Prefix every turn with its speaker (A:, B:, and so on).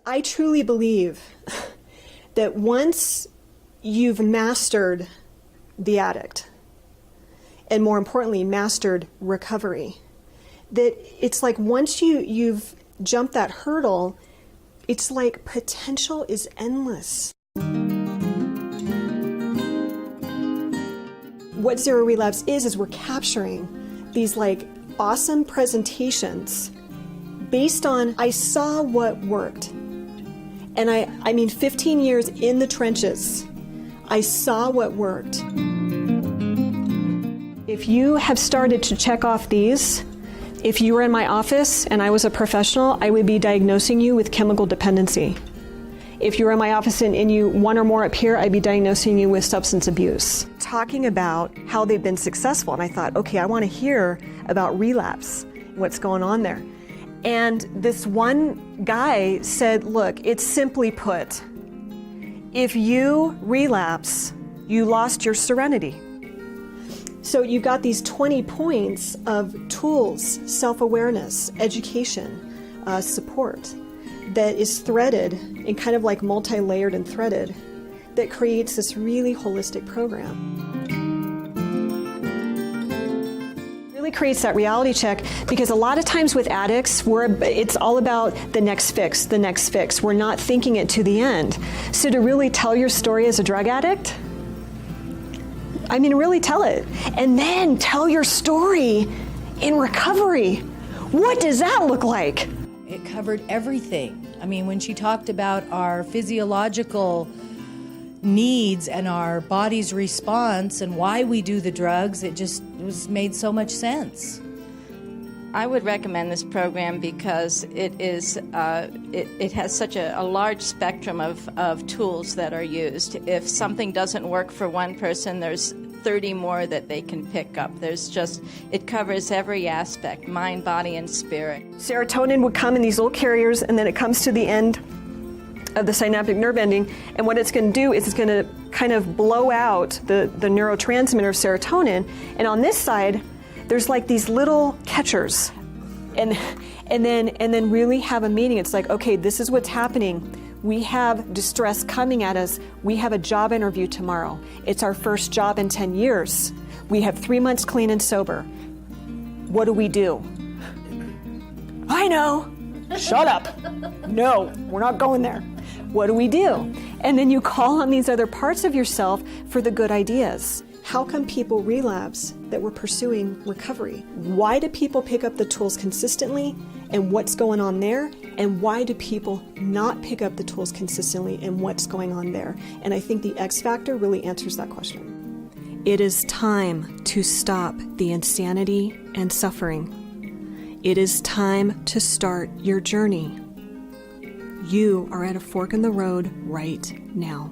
A: I truly believe that once you've mastered the addict, and more importantly, mastered recovery, that it's like once you've jumped that hurdle, it's like potential is endless. What Zero Relapse is we're capturing these like awesome presentations based on I saw what worked. And I mean 15 years in the trenches, I saw what worked. If you have started to check off these, if you were in my office and I was a professional, I would be diagnosing you with chemical dependency. If you were in my office and you one or more up here, I'd be diagnosing you with substance abuse. Talking about how they've been successful, and I thought, okay, I want to hear about relapse, what's going on there. And this one guy said, look, it's simply put, if you relapse, you lost your serenity. So you've got these 20 points of tools, self-awareness, education, support that is threaded and kind of like multi-layered and threaded that creates this really holistic program. Really creates that reality check, because a lot of times with addicts, it's all about the next fix, the next fix. We're not thinking it to the end. So to really tell your story as a drug addict, I mean, really tell it. And then tell your story in recovery. What does that look like?
B: It covered everything. I mean, when she talked about our physiological needs and our body's response and why we do the drugs, it made so much sense.
C: I would recommend this program because it has such a large spectrum of tools that are used. If something doesn't work for one person, there's 30 more that they can pick up. It covers every aspect, mind, body, and spirit. Serotonin would come in these little carriers, and then it comes to the end of the synaptic nerve ending, and what it's going to do is it's going to kind of blow out the neurotransmitter serotonin, and on this side, there's like these little catchers, and then really have a meaning. It's like, okay, this is what's happening. We have distress coming at us. We have a job interview tomorrow. It's our first job in 10 years. We have 3 months clean and sober. What do we do? I know. Shut up. No, we're not going there. What do we do? And then you call on these other parts of yourself for the good ideas. How come people relapse that we're pursuing recovery? Why do people pick up the tools consistently, and what's going on there? And why do people not pick up the tools consistently, and what's going on there? And I think the X factor really answers that question. It is time to stop the insanity and suffering. It is time to start your journey. You are at a fork in the road right now.